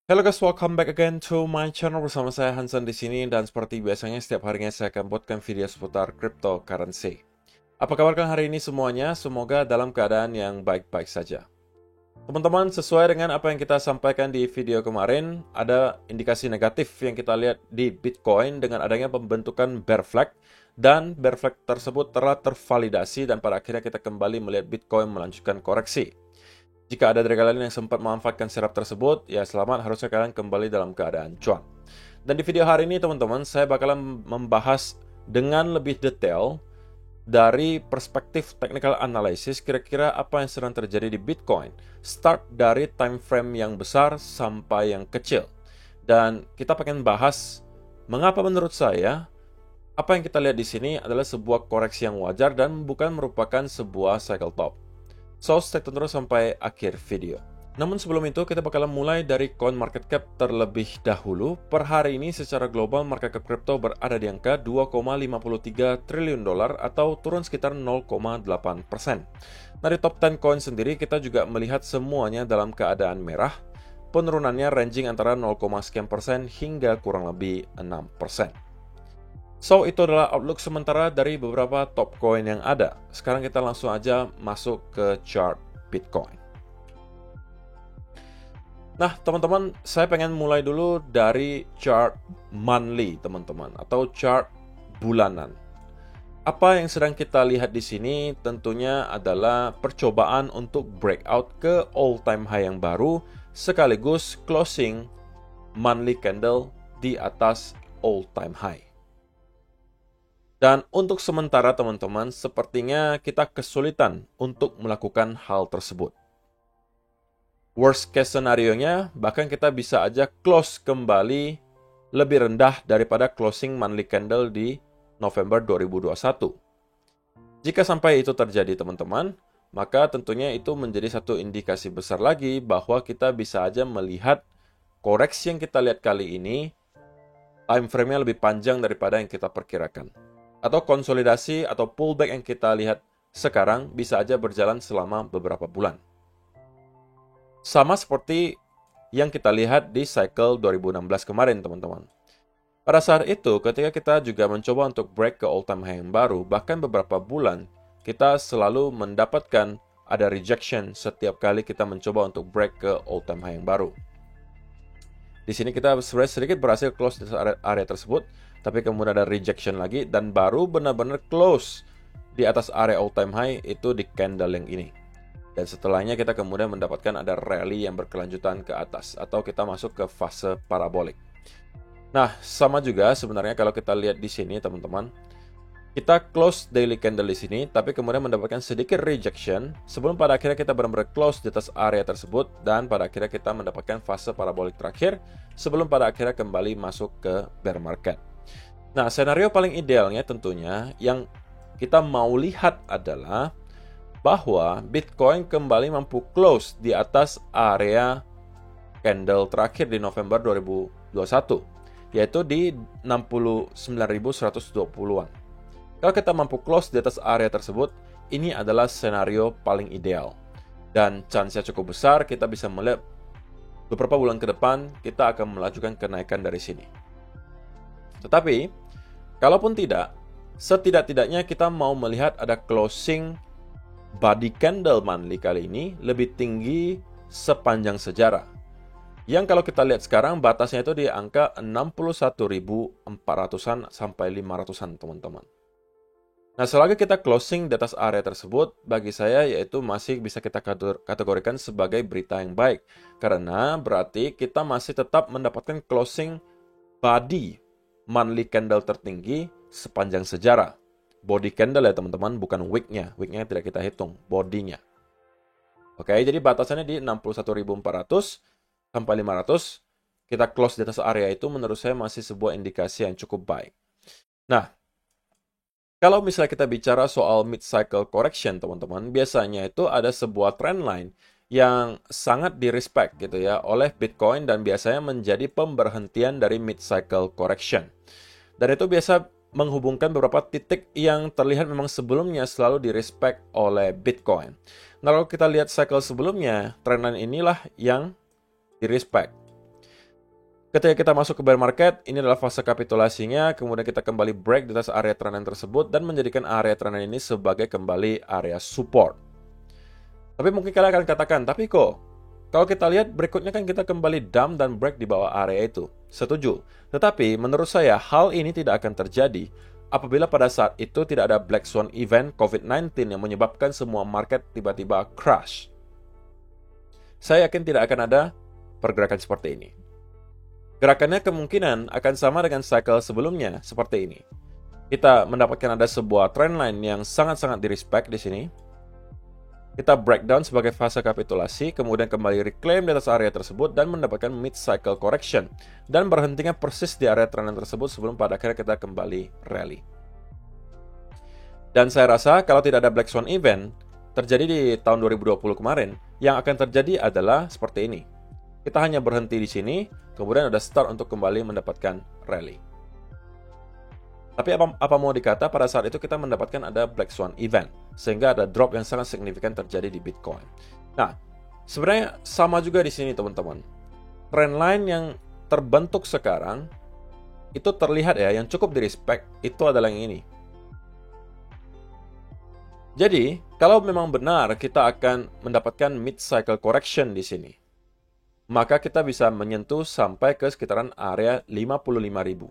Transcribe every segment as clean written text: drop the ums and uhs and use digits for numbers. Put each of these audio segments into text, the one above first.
Hello guys, welcome back again to my channel bersama saya Hansen di sini dan seperti biasanya setiap harinya saya akan buatkan video seputar cryptocurrency. Apa kabar kalian hari ini semuanya? Semoga dalam keadaan yang baik-baik saja. Teman-teman, sesuai dengan apa yang kita sampaikan di video kemarin, ada indikasi negatif yang kita lihat di Bitcoin dengan adanya pembentukan bear flag dan bear flag tersebut telah tervalidasi dan pada akhirnya kita kembali melihat Bitcoin melanjutkan koreksi. Jika ada dari kalian yang sempat memanfaatkan setup tersebut, ya selamat, harusnya kalian kembali dalam keadaan cuan. Dan di video hari ini teman-teman, saya bakalan membahas dengan lebih detail dari perspektif technical analysis kira-kira apa yang sedang terjadi di Bitcoin. Start dari time frame yang besar sampai yang kecil. Dan kita pengen bahas mengapa menurut saya apa yang kita lihat di sini adalah sebuah koreksi yang wajar dan bukan merupakan sebuah cycle top. So, stay tune terus sampai akhir video. Namun sebelum itu, kita bakalan mulai dari coin market cap terlebih dahulu. Per hari ini secara global market cap crypto berada di angka 2,53 triliun dolar atau turun sekitar 0,8%. Dari top 10 coin sendiri, kita juga melihat semuanya dalam keadaan merah. Penurunannya ranging antara 0, sekian persen hingga kurang lebih 6%. So, itu adalah outlook sementara dari beberapa top coin yang ada. Sekarang kita langsung aja masuk ke chart Bitcoin. Nah, teman-teman, saya pengen mulai dulu dari chart monthly, teman-teman, atau chart bulanan. Apa yang sedang kita lihat di sini tentunya adalah percobaan untuk breakout ke all-time high yang baru, sekaligus closing monthly candle di atas all-time high. Dan untuk sementara teman-teman, sepertinya kita kesulitan untuk melakukan hal tersebut. Worst case scenario-nya, bahkan kita bisa aja close kembali lebih rendah daripada closing monthly candle di November 2021. Jika sampai itu terjadi teman-teman, maka tentunya itu menjadi satu indikasi besar lagi bahwa kita bisa aja melihat koreksi yang kita lihat kali ini, time frame-nya lebih panjang daripada yang kita perkirakan. Atau konsolidasi atau pullback yang kita lihat sekarang bisa aja berjalan selama beberapa bulan. Sama seperti yang kita lihat di cycle 2016 kemarin, teman-teman. Pada saat itu, ketika kita juga mencoba untuk break ke all-time high yang baru, bahkan beberapa bulan, kita selalu mendapatkan ada rejection setiap kali kita mencoba untuk break ke all-time high yang baru. Di sini kita sebenarnya sedikit berhasil close di area tersebut, tapi kemudian ada rejection lagi dan baru benar-benar close di atas area all time high itu di candle yang ini. Dan setelahnya kita kemudian mendapatkan ada rally yang berkelanjutan ke atas atau kita masuk ke fase parabolik. Nah, sama juga sebenarnya kalau kita lihat di sini teman-teman. Kita close daily candle di sini, tapi kemudian mendapatkan sedikit rejection sebelum pada akhirnya kita benar-benar close di atas area tersebut dan pada akhirnya kita mendapatkan fase parabolik terakhir sebelum pada akhirnya kembali masuk ke bear market. Nah, senario paling idealnya tentunya yang kita mau lihat adalah bahwa Bitcoin kembali mampu close di atas area candle terakhir di November 2021, yaitu di 69.120-an. Kalau kita mampu close di atas area tersebut, ini adalah senario paling ideal. Dan chance-nya cukup besar kita bisa melihat beberapa bulan ke depan kita akan melakukan kenaikan dari sini. Tetapi, kalaupun tidak, setidak-tidaknya kita mau melihat ada closing body candle monthly kali ini lebih tinggi sepanjang sejarah. Yang kalau kita lihat sekarang batasnya itu di angka 61.400-an sampai 500-an teman-teman. Nah, selagi kita closing di atas area tersebut, bagi saya yaitu masih bisa kita kategorikan sebagai berita yang baik. Karena berarti kita masih tetap mendapatkan closing body monthly candle tertinggi sepanjang sejarah. Body candle ya teman-teman, bukan wick-nya. Wick-nya tidak kita hitung, body-nya. Oke, jadi batasannya di 61.400 sampai 500. Kita close di atas area itu menurut saya masih sebuah indikasi yang cukup baik. Nah, kalau misalnya kita bicara soal mid-cycle correction, teman-teman, biasanya itu ada sebuah trend line yang sangat di-respect gitu ya oleh Bitcoin dan biasanya menjadi pemberhentian dari mid-cycle correction. Dan itu biasa menghubungkan beberapa titik yang terlihat memang sebelumnya selalu di-respect oleh Bitcoin. Nah, kalau kita lihat cycle sebelumnya, trend line inilah yang di-respect. Ketika kita masuk ke bear market, ini adalah fase kapitulasinya, kemudian kita kembali break di atas area trend line tersebut dan menjadikan area trend line ini sebagai kembali area support. Tapi mungkin kalian akan katakan, tapi kok kalau kita lihat berikutnya kan kita kembali dump dan break di bawah area itu. Setuju. Tetapi menurut saya hal ini tidak akan terjadi apabila pada saat itu tidak ada Black Swan event COVID-19 yang menyebabkan semua market tiba-tiba crash. Saya yakin tidak akan ada pergerakan seperti ini. Gerakannya kemungkinan akan sama dengan cycle sebelumnya, seperti ini. Kita mendapatkan ada sebuah trendline yang sangat-sangat di-respect di sini. Kita breakdown sebagai fase kapitulasi, kemudian kembali reclaim di atas area tersebut dan mendapatkan mid-cycle correction. Dan berhentinya persis di area trendline tersebut sebelum pada akhirnya kita kembali rally. Dan saya rasa kalau tidak ada Black Swan event, terjadi di tahun 2020 kemarin, yang akan terjadi adalah seperti ini. Kita hanya berhenti di sini, kemudian ada start untuk kembali mendapatkan rally. Tapi apa mau dikata, pada saat itu kita mendapatkan ada Black Swan event, sehingga ada drop yang sangat signifikan terjadi di Bitcoin. Nah, sebenarnya sama juga di sini teman-teman. Trendline yang terbentuk sekarang, itu terlihat ya, yang cukup di-respect, itu adalah yang ini. Jadi, kalau memang benar kita akan mendapatkan mid-cycle correction di sini, maka kita bisa menyentuh sampai ke sekitaran area 55.000.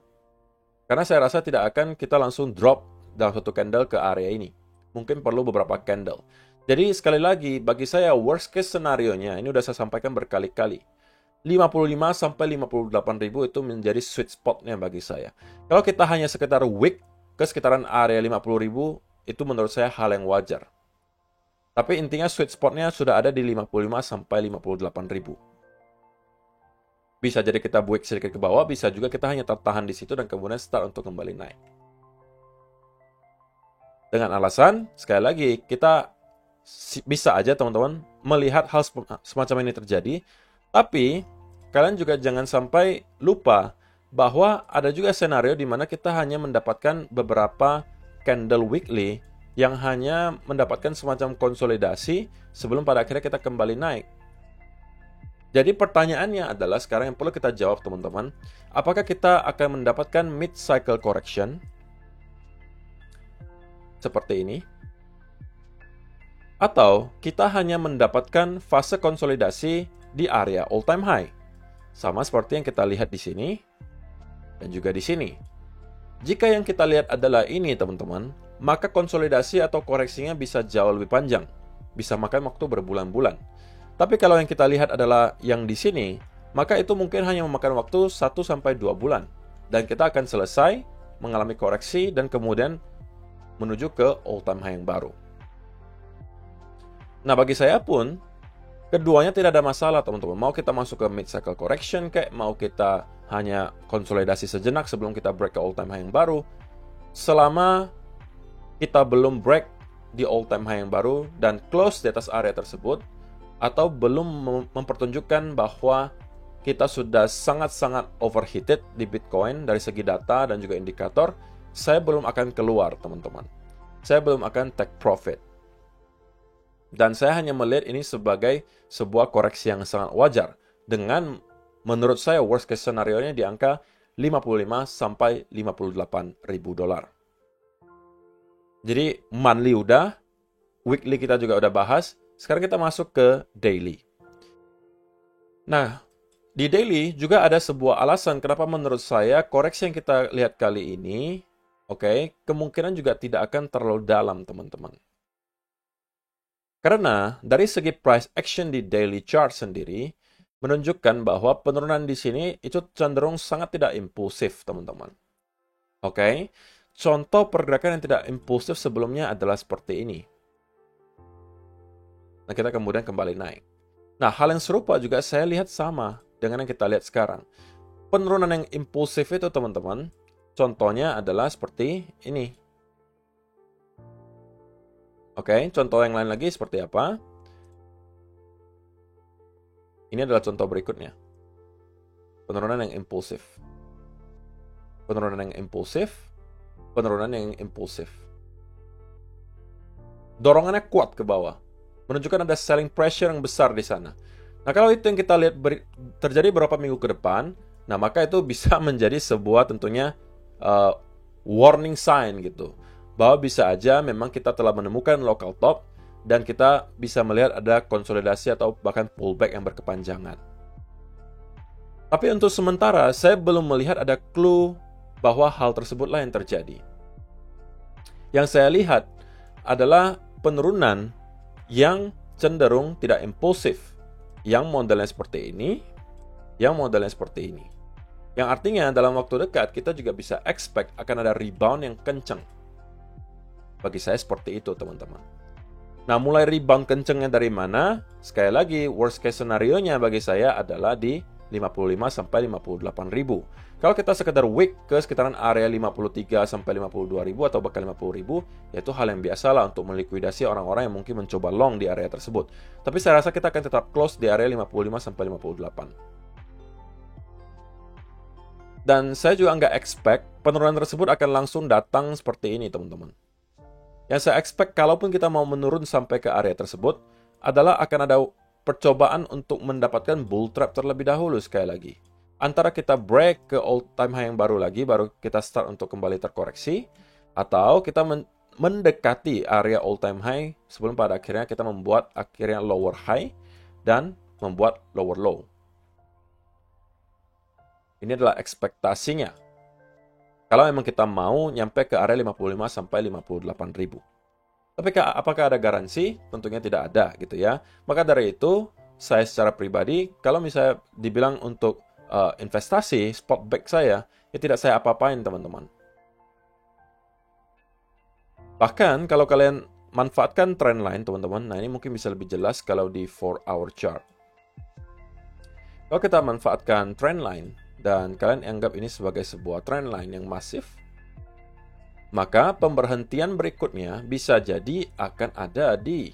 Karena saya rasa tidak akan kita langsung drop dalam satu candle ke area ini. Mungkin perlu beberapa candle. Jadi sekali lagi, bagi saya worst case scenario-nya, ini udah saya sampaikan berkali-kali. 55 sampai 58.000 itu menjadi sweet spot-nya bagi saya. Kalau kita hanya sekitar wick ke sekitaran area 50.000, itu menurut saya hal yang wajar. Tapi intinya sweet spot-nya sudah ada di 55 sampai 58.000. Bisa jadi kita break sedikit ke bawah, bisa juga kita hanya tertahan di situ dan kemudian start untuk kembali naik. Dengan alasan, sekali lagi, kita bisa aja teman-teman melihat hal semacam ini terjadi, tapi kalian juga jangan sampai lupa bahwa ada juga senario di mana kita hanya mendapatkan beberapa candle weekly yang hanya mendapatkan semacam konsolidasi sebelum pada akhirnya kita kembali naik. Jadi pertanyaannya adalah sekarang yang perlu kita jawab teman-teman, apakah kita akan mendapatkan mid-cycle correction seperti ini? Atau kita hanya mendapatkan fase konsolidasi di area all-time high? Sama seperti yang kita lihat di sini dan juga di sini. Jika yang kita lihat adalah ini teman-teman, maka konsolidasi atau koreksinya bisa jauh lebih panjang. Bisa makan waktu berbulan-bulan. Tapi kalau yang kita lihat adalah yang di sini, maka itu mungkin hanya memakan waktu 1-2 bulan. Dan kita akan selesai mengalami koreksi dan kemudian menuju ke all-time high yang baru. Nah, bagi saya pun, keduanya tidak ada masalah teman-teman. Mau kita masuk ke mid-cycle correction, kayak mau kita hanya konsolidasi sejenak sebelum kita break ke all-time high yang baru. Selama kita belum break di all-time high yang baru dan close di atas area tersebut, atau belum mempertunjukkan bahwa kita sudah sangat-sangat overheated di Bitcoin dari segi data dan juga indikator, saya belum akan keluar, teman-teman. Saya belum akan take profit. Dan saya hanya melihat ini sebagai sebuah koreksi yang sangat wajar dengan menurut saya worst case scenario-nya di angka 55 sampai 58 ribu dolar. Jadi monthly udah, weekly kita juga udah bahas. Sekarang kita masuk ke daily. Nah, di daily juga ada sebuah alasan kenapa menurut saya koreksi yang kita lihat kali ini, kemungkinan juga tidak akan terlalu dalam, teman-teman. Karena dari segi price action di daily chart sendiri, menunjukkan bahwa penurunan di sini itu cenderung sangat tidak impulsif, teman-teman. Contoh pergerakan yang tidak impulsif sebelumnya adalah seperti ini. Nah, kita kemudian kembali naik. Nah, hal yang serupa juga saya lihat sama dengan yang kita lihat sekarang. Penurunan yang impulsif itu, teman-teman, contohnya adalah seperti ini. Contoh yang lain lagi seperti apa? Ini adalah contoh berikutnya. Penurunan yang impulsif. Penurunan yang impulsif. Penurunan yang impulsif. Dorongannya kuat ke bawah. Menunjukkan ada selling pressure yang besar di sana. Nah, kalau itu yang kita lihat terjadi beberapa minggu ke depan, Nah, maka itu bisa menjadi sebuah tentunya warning sign gitu. Bahwa bisa aja memang kita telah menemukan local top dan kita bisa melihat ada konsolidasi atau bahkan pullback yang berkepanjangan. Tapi untuk sementara, saya belum melihat ada clue bahwa hal tersebutlah yang terjadi. Yang saya lihat adalah penurunan yang cenderung tidak impulsif. Yang modelnya seperti ini, Yang artinya dalam waktu dekat kita juga bisa expect akan ada rebound yang kencang. Bagi saya seperti itu, teman-teman. Nah, mulai rebound kencengnya dari mana? Sekali lagi, worst case scenario-nya bagi saya adalah di 55 sampai 58 ribu. Kalau kita sekedar week ke sekitaran area 53 sampai 52 ribu atau bahkan 50 ribu, yaitu hal yang biasa lah untuk melikuidasi orang-orang yang mungkin mencoba long di area tersebut. Tapi saya rasa kita akan tetap close di area 55 sampai 58. Dan saya juga nggak expect penurunan tersebut akan langsung datang seperti ini, teman-teman. Yang saya expect, kalaupun kita mau menurun sampai ke area tersebut, adalah akan ada percobaan untuk mendapatkan bull trap terlebih dahulu sekali lagi. Antara kita break ke all time high yang baru lagi, baru kita start untuk kembali terkoreksi, atau kita mendekati area all time high sebelum pada akhirnya kita membuat akhirnya lower high dan membuat lower low. Ini adalah ekspektasinya. Kalau memang kita mau nyampe ke area 55 sampai 58 ribu. Tapi apakah ada garansi? Tentunya tidak ada gitu ya. Maka dari itu, saya secara pribadi, kalau misalnya dibilang untuk investasi, spot back saya, ya tidak saya apa-apain teman-teman. Bahkan kalau kalian manfaatkan trendline teman-teman, nah ini mungkin bisa lebih jelas kalau di 4-hour chart. Kalau kita manfaatkan trendline, dan kalian anggap ini sebagai sebuah trendline yang masif, maka pemberhentian berikutnya bisa jadi akan ada di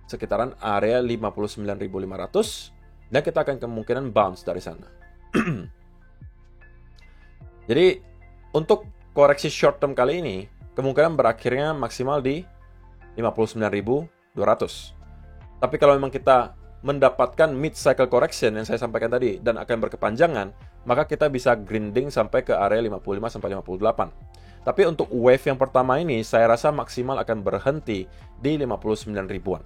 sekitaran area 59.500 dan kita akan kemungkinan bounce dari sana. Jadi untuk koreksi short term kali ini kemungkinan berakhirnya maksimal di 59.200. Tapi kalau memang kita mendapatkan mid cycle correction yang saya sampaikan tadi dan akan berkepanjangan, maka kita bisa grinding sampai ke area 55 sampai 58. Tapi untuk wave yang pertama ini saya rasa maksimal akan berhenti di 59 ribuan.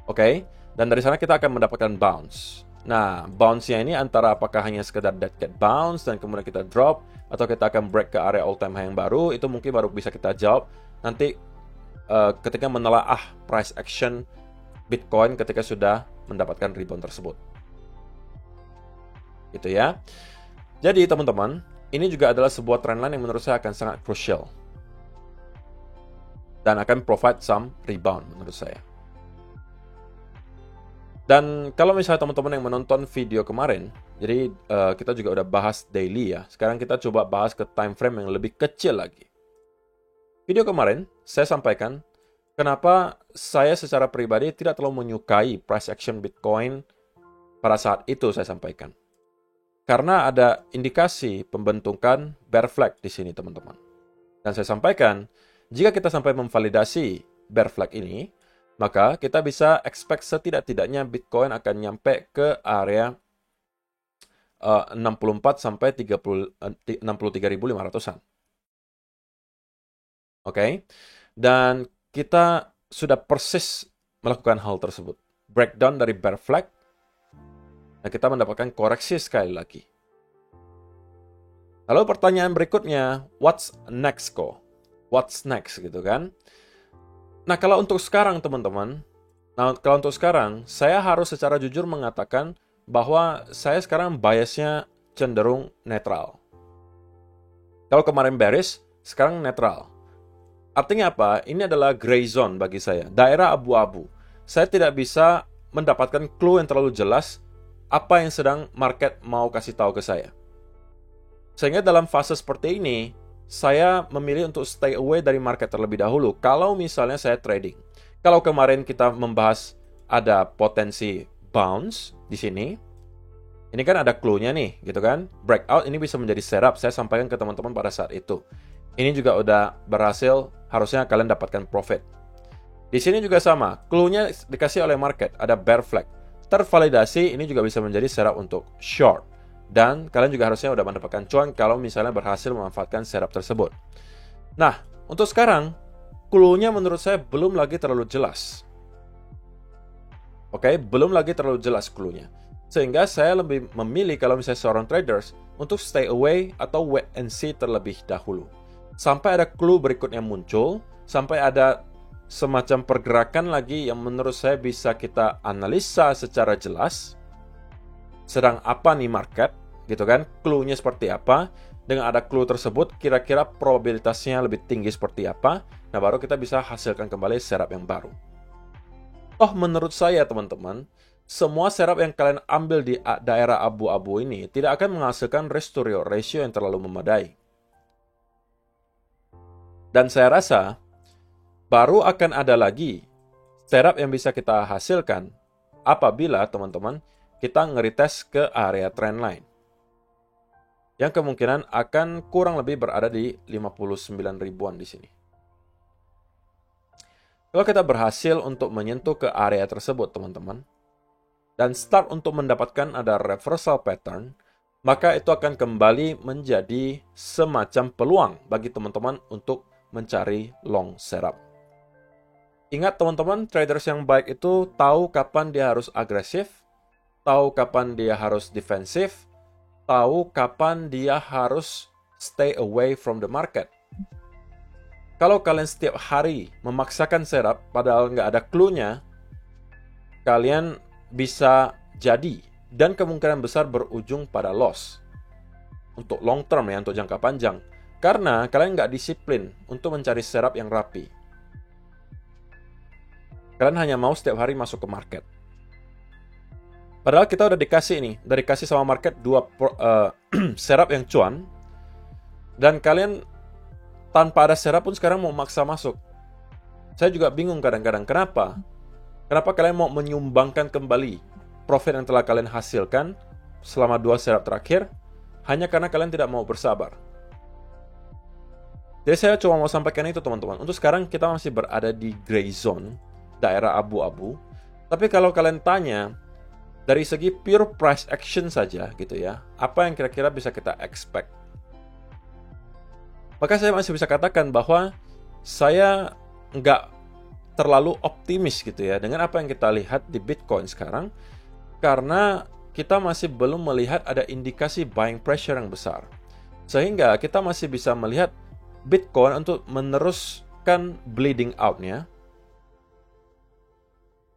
Oke, dan dari sana kita akan mendapatkan bounce. Nah, bounce-nya ini antara apakah hanya sekedar dead cat bounce dan kemudian kita drop, atau kita akan break ke area all time high yang baru, itu mungkin baru bisa kita jawab nanti ketika menelaah price action Bitcoin ketika sudah mendapatkan rebound tersebut. Gitu ya. Jadi teman-teman, ini juga adalah sebuah trendline yang menurut saya akan sangat crucial. Dan akan provide some rebound menurut saya. Dan kalau misalnya teman-teman yang menonton video kemarin, jadi kita juga udah bahas daily ya. Sekarang kita coba bahas ke time frame yang lebih kecil lagi. Video kemarin saya sampaikan kenapa saya secara pribadi tidak terlalu menyukai price action Bitcoin pada saat itu saya sampaikan. Karena ada indikasi pembentukan bear flag di sini teman-teman. Dan saya sampaikan, jika kita sampai memvalidasi bear flag ini, maka kita bisa expect setidak-tidaknya Bitcoin akan nyampe ke area 64 sampai 63.500-an. Oke. Dan kita sudah persis melakukan hal tersebut. Breakdown dari bear flag. Dan kita mendapatkan koreksi sekali lagi. Lalu pertanyaan berikutnya, what's next kok? What's next gitu kan? Nah, kalau untuk sekarang teman-teman, saya harus secara jujur mengatakan bahwa saya sekarang biasnya cenderung netral. Kalau kemarin bearish, sekarang netral. Artinya apa? Ini adalah gray zone bagi saya, daerah abu-abu. Saya tidak bisa mendapatkan clue yang terlalu jelas apa yang sedang market mau kasih tahu ke saya. Sehingga dalam fase seperti ini, saya memilih untuk stay away dari market terlebih dahulu. Kalau misalnya saya trading. Kalau kemarin kita membahas ada potensi bounce di sini, ini kan ada clue-nya nih, gitu kan? Breakout ini bisa menjadi setup. Saya sampaikan ke teman-teman pada saat itu. Ini juga udah berhasil, harusnya kalian dapatkan profit. Di sini juga sama, clue-nya dikasih oleh market, ada bear flag. Tervalidasi, ini juga bisa menjadi setup untuk short. Dan kalian juga harusnya udah mendapatkan cuan kalau misalnya berhasil memanfaatkan setup tersebut. Nah, untuk sekarang, clue-nya menurut saya belum lagi terlalu jelas. Oke, belum lagi terlalu jelas clue-nya. Sehingga saya lebih memilih kalau misalnya seorang traders untuk stay away atau wait and see terlebih dahulu. Sampai ada clue berikutnya muncul, sampai ada semacam pergerakan lagi yang menurut saya bisa kita analisa secara jelas. Sedang apa nih market, gitu kan? Clue-nya seperti apa? Dengan ada clue tersebut, kira-kira probabilitasnya lebih tinggi seperti apa? Nah, baru kita bisa hasilkan kembali setup yang baru. Oh, menurut saya teman-teman, semua setup yang kalian ambil di daerah abu-abu ini tidak akan menghasilkan risk to reward ratio yang terlalu memadai. Dan saya rasa, baru akan ada lagi setup yang bisa kita hasilkan apabila teman-teman kita nge-retest ke area trendline. Yang kemungkinan akan kurang lebih berada di 59 ribuan di sini. Kalau kita berhasil untuk menyentuh ke area tersebut, teman-teman, dan start untuk mendapatkan ada reversal pattern, maka itu akan kembali menjadi semacam peluang bagi teman-teman untuk mencari long setup. Ingat teman-teman, traders yang baik itu tahu kapan dia harus agresif, tahu kapan dia harus defensif, tahu kapan dia harus stay away from the market. Kalau kalian setiap hari memaksakan setup, padahal nggak ada clue-nya, kalian bisa jadi dan kemungkinan besar berujung pada loss. Untuk long term ya, untuk jangka panjang. Karena kalian nggak disiplin untuk mencari setup yang rapi. Kalian hanya mau setiap hari masuk ke market. Padahal kita udah dikasih sama market dua setup yang cuan, dan kalian tanpa ada setup pun sekarang mau maksa masuk. Saya juga bingung kadang-kadang, kenapa? Kenapa kalian mau menyumbangkan kembali profit yang telah kalian hasilkan selama 2 setup terakhir, hanya karena kalian tidak mau bersabar. Jadi saya cuma mau sampaikan itu teman-teman. Untuk sekarang kita masih berada di gray zone, daerah abu-abu. Tapi kalau kalian tanya, dari segi pure price action saja gitu ya, apa yang kira-kira bisa kita expect? Maka saya masih bisa katakan bahwa saya nggak terlalu optimis gitu ya dengan apa yang kita lihat di Bitcoin sekarang, karena kita masih belum melihat ada indikasi buying pressure yang besar. Sehingga kita masih bisa melihat Bitcoin untuk meneruskan bleeding out-nya,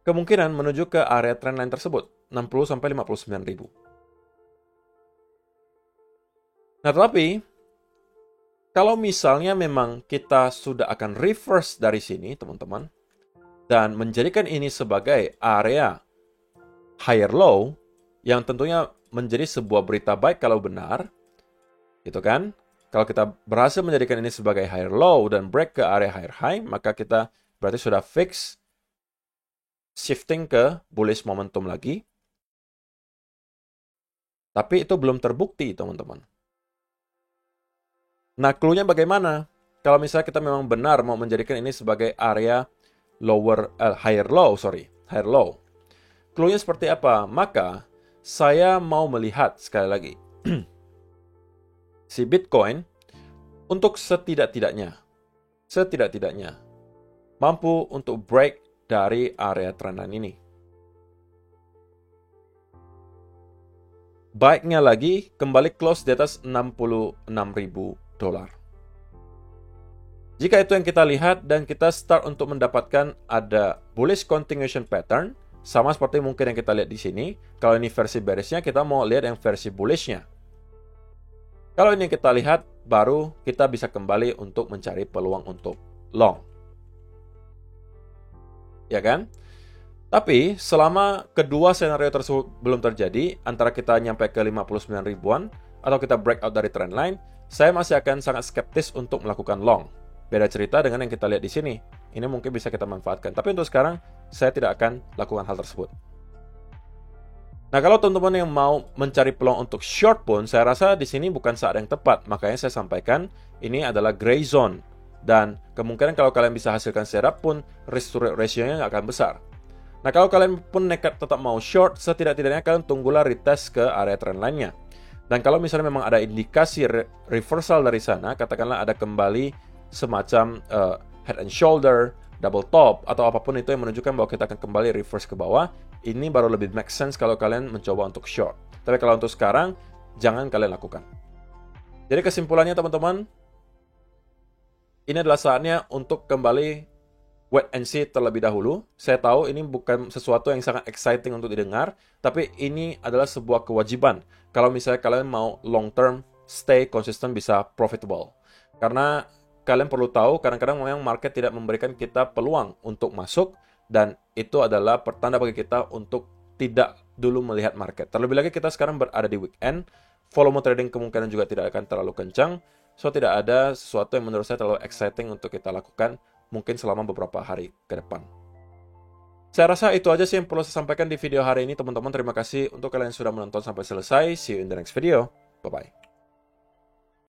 kemungkinan menuju ke area trendline tersebut, 60-59 ribu. Nah, tetapi kalau misalnya memang kita sudah akan reverse dari sini, teman-teman, dan menjadikan ini sebagai area higher low, yang tentunya menjadi sebuah berita baik kalau benar, gitu kan? Kalau kita berhasil menjadikan ini sebagai higher low dan break ke area higher high, maka kita berarti sudah fix shifting ke bullish momentum lagi. Tapi itu belum terbukti, teman-teman. Nah, clue-nya bagaimana? Kalau misalnya kita memang benar mau menjadikan ini sebagai area higher low. Clue-nya seperti apa? Maka saya mau melihat sekali lagi si Bitcoin untuk setidak-tidaknya mampu untuk break dari area trendline ini. Baiknya lagi, kembali close di atas $66.000. Jika itu yang kita lihat dan kita start untuk mendapatkan ada bullish continuation pattern, sama seperti mungkin yang kita lihat di sini. Kalau ini versi bearishnya, kita mau lihat yang versi bullishnya. Kalau ini kita lihat, baru kita bisa kembali untuk mencari peluang untuk long. Ya kan? Tapi selama kedua senario tersebut belum terjadi, antara kita nyampe ke 59 ribuan atau kita breakout dari trendline, saya masih akan sangat skeptis untuk melakukan long. Beda cerita dengan yang kita lihat di sini. Ini mungkin bisa kita manfaatkan. Tapi untuk sekarang, saya tidak akan lakukan hal tersebut. Nah, kalau teman-teman yang mau mencari peluang untuk short pun, saya rasa di sini bukan saat yang tepat. Makanya saya sampaikan, ini adalah gray zone. Dan kemungkinan kalau kalian bisa hasilkan setup pun, risk to reward ratio-nya nggak akan besar. Nah, kalau kalian pun nekat tetap mau short, setidak-tidaknya kalian tunggulah retest ke area trendline-nya. Dan kalau misalnya memang ada indikasi reversal dari sana, katakanlah ada kembali semacam head and shoulder, double top, atau apapun itu yang menunjukkan bahwa kita akan kembali reverse ke bawah, ini baru lebih make sense kalau kalian mencoba untuk short. Tapi kalau untuk sekarang, jangan kalian lakukan. Jadi kesimpulannya teman-teman, ini adalah saatnya untuk kembali wait and see terlebih dahulu. Saya tahu ini bukan sesuatu yang sangat exciting untuk didengar, tapi ini adalah sebuah kewajiban. Kalau misalnya kalian mau long term, stay consistent, bisa profitable. Karena kalian perlu tahu, kadang-kadang memang market tidak memberikan kita peluang untuk masuk, dan itu adalah pertanda bagi kita untuk tidak dulu melihat market. Terlebih lagi kita sekarang berada di weekend, volume trading kemungkinan juga tidak akan terlalu kencang, so tidak ada sesuatu yang menurut saya terlalu exciting untuk kita lakukan mungkin selama beberapa hari ke depan. Saya rasa itu aja sih yang perlu saya sampaikan di video hari ini, teman-teman. Terima kasih untuk kalian yang sudah menonton sampai selesai. See you in the next video. Bye-bye.